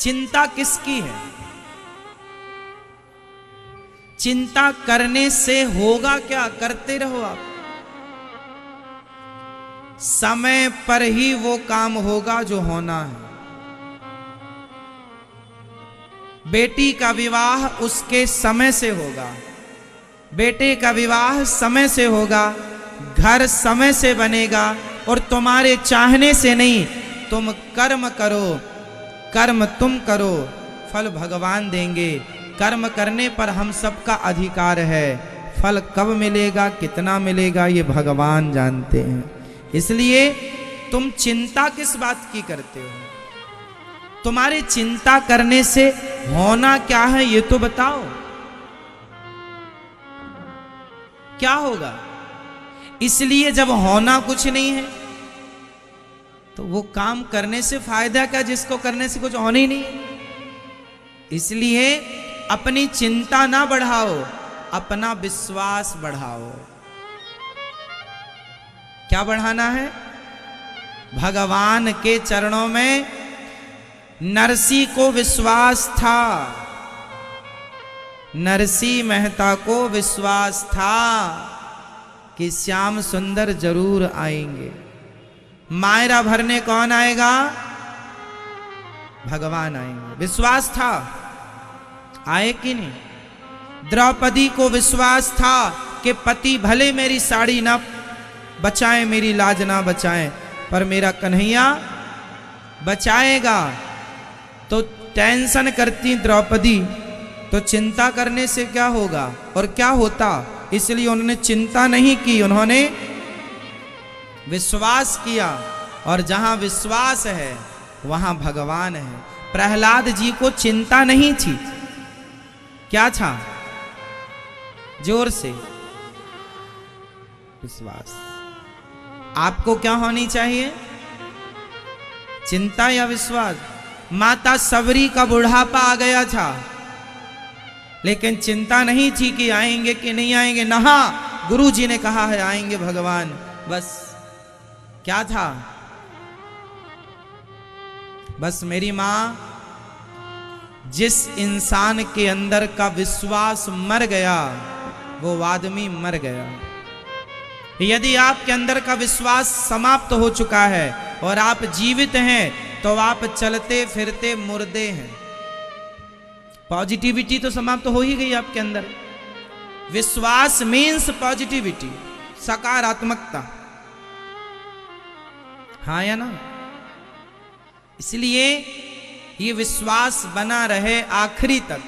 चिंता किसकी है? चिंता करने से होगा क्या? करते रहो आप, समय पर ही वो काम होगा जो होना है। बेटी का विवाह उसके समय से होगा, बेटे का विवाह समय से होगा, घर समय से बनेगा, और तुम्हारे चाहने से नहीं। तुम कर्म करो, कर्म तुम करो, फल भगवान देंगे। कर्म करने पर हम सबका अधिकार है, फल कब मिलेगा, कितना मिलेगा, ये भगवान जानते हैं। इसलिए तुम चिंता किस बात की करते हो? तुम्हारे चिंता करने से होना क्या है ये तो बताओ। क्या होगा? इसलिए जब होना कुछ नहीं है तो वो काम करने से फायदा क्या, जिसको करने से कुछ होना ही नहीं है। इसलिए अपनी चिंता ना बढ़ाओ, अपना विश्वास बढ़ाओ। क्या बढ़ाना है? भगवान के चरणों में नरसी को विश्वास था, नरसी मेहता को विश्वास था कि श्याम सुंदर जरूर आएंगे। मायरा भरने कौन आएगा? भगवान आएंगे। विश्वास था, आए कि नहीं? द्रौपदी को विश्वास था कि पति भले मेरी साड़ी ना बचाए, मेरी लाज ना बचाए, पर मेरा कन्हैया बचाएगा। तो टेंशन करती द्रौपदी, तो चिंता करने से क्या होगा और क्या होता? इसलिए उन्होंने चिंता नहीं की, उन्होंने विश्वास किया। और जहां विश्वास है वहां भगवान है। प्रहलाद जी को चिंता नहीं थी, क्या था? जोर से विश्वास। आपको क्या होनी चाहिए? चिंता या विश्वास? माता सबरी का बुढ़ापा आ गया था, लेकिन चिंता नहीं थी कि आएंगे कि नहीं आएंगे। नहा, गुरु जी ने कहा है आएंगे भगवान। बस क्या था? बस मेरी मां, जिस इंसान के अंदर का विश्वास मर गया वो आदमी मर गया। यदि आपके अंदर का विश्वास समाप्त हो चुका है और आप जीवित हैं तो आप चलते फिरते मुर्दे हैं। पॉजिटिविटी तो समाप्त हो ही गई आपके अंदर। विश्वास मीन्स पॉजिटिविटी, सकारात्मकता। हाँ या ना? इसलिए ये विश्वास बना रहे आखिरी तक।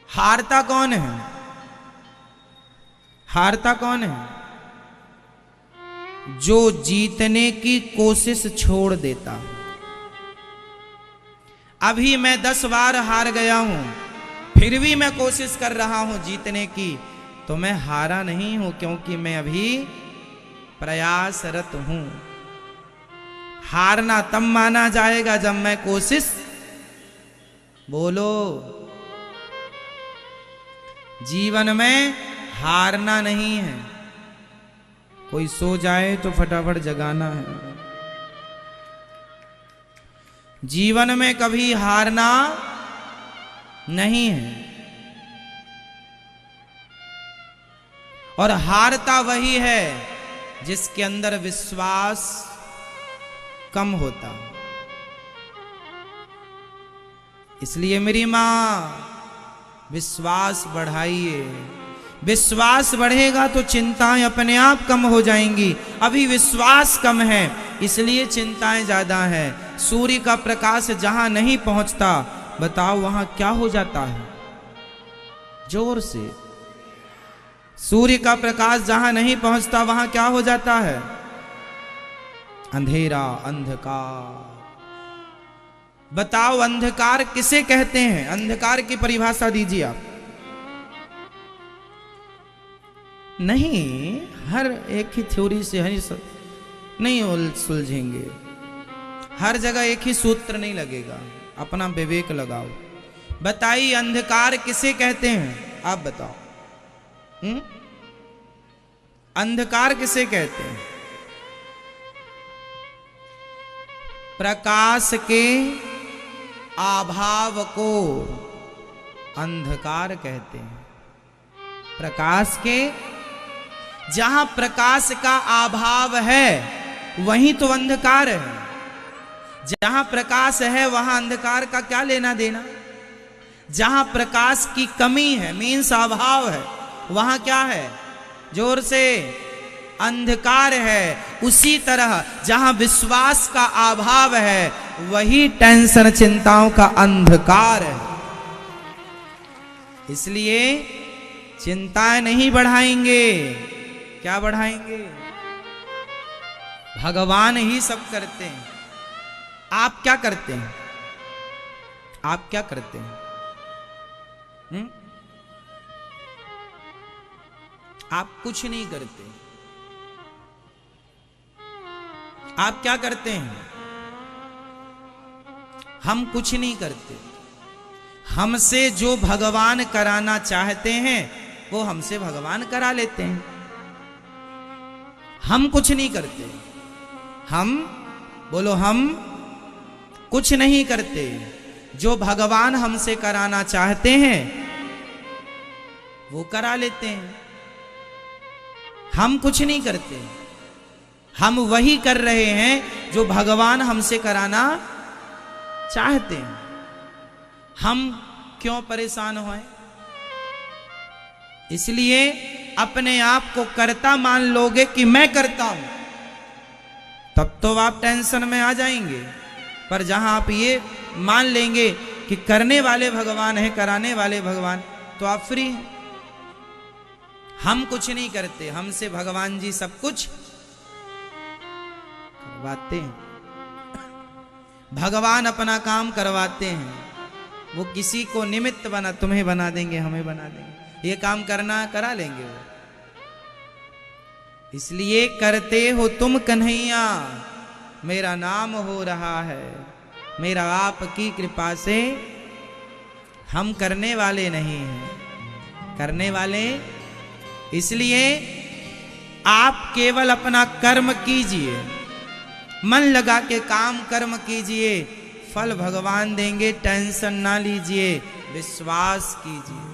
हारता कौन है? हारता कौन है? जो जीतने की कोशिश छोड़ देता। अभी मैं 10 बार हार गया हूं, फिर भी मैं कोशिश कर रहा हूं जीतने की, तो मैं हारा नहीं हूं, क्योंकि मैं अभी प्रयासरत हूं। हारना तब माना जाएगा जब मैं कोशिश, बोलो, जीवन में हारना नहीं है। कोई सो जाए तो फटाफट जगाना है। जीवन में कभी हारना नहीं है। और हारता वही है जिसके अंदर विश्वास कम होता। इसलिए मेरी मां, विश्वास बढ़ाइए। विश्वास बढ़ेगा तो चिंताएं अपने आप कम हो जाएंगी। अभी विश्वास कम है इसलिए चिंताएं ज्यादा हैं। सूर्य का प्रकाश जहां नहीं पहुंचता, बताओ वहां क्या हो जाता है? जोर से। सूर्य का प्रकाश जहां नहीं पहुंचता वहां क्या हो जाता है? अंधेरा, अंधकार। बताओ अंधकार किसे कहते हैं? अंधकार की परिभाषा दीजिए आप। नहीं, हर एक ही थ्योरी से नहीं सुलझेंगे। हर जगह एक ही सूत्र नहीं लगेगा, अपना विवेक लगाओ। बताइए अंधकार किसे कहते हैं? आप बताओ। अंधकार किसे कहते हैं? प्रकाश के अभाव को अंधकार कहते हैं। प्रकाश के, जहां प्रकाश का अभाव है वहीं तो अंधकार है। जहां प्रकाश है वहां अंधकार का क्या लेना देना। जहां प्रकाश की कमी है, मीन्स अभाव है, वहां क्या है, जोर से, अंधकार है। उसी तरह जहां विश्वास का अभाव है वही टेंशन चिंताओं का अंधकार है। इसलिए चिंताएं नहीं बढ़ाएंगे, क्या बढ़ाएंगे, भगवान ही सब करते हैं। आप क्या करते हैं, आप क्या करते हैं? आप कुछ नहीं करते। आप क्या करते हैं? हम कुछ नहीं करते। हमसे जो भगवान कराना चाहते हैं वो हमसे भगवान करा लेते हैं। हम कुछ नहीं करते। हम बोलो, हम कुछ नहीं करते। जो भगवान हमसे कराना चाहते हैं वो करा लेते हैं। हम कुछ नहीं करते। हम वही कर रहे हैं जो भगवान हमसे कराना चाहते हैं। हम क्यों परेशान हों? इसलिए अपने आप को कर्ता मान लोगे कि मैं करता हूं, तब तो आप टेंशन में आ जाएंगे। पर जहां आप ये मान लेंगे कि करने वाले भगवान है, कराने वाले भगवान, तो आप फ्री हैं। हम कुछ नहीं करते, हमसे भगवान जी सब कुछ करवाते हैं। भगवान अपना काम करवाते हैं। वो किसी को निमित्त बना, तुम्हें बना देंगे, हमें बना देंगे, ये काम करना करा लेंगे वो। इसलिए करते हो तुम कन्हैया, मेरा नाम हो रहा है, मेरा आपकी कृपा से। हम करने वाले नहीं हैं, करने वाले। इसलिए आप केवल अपना कर्म कीजिए, मन लगा के काम कर्म कीजिए, फल भगवान देंगे, टेंशन ना लीजिए, विश्वास कीजिए।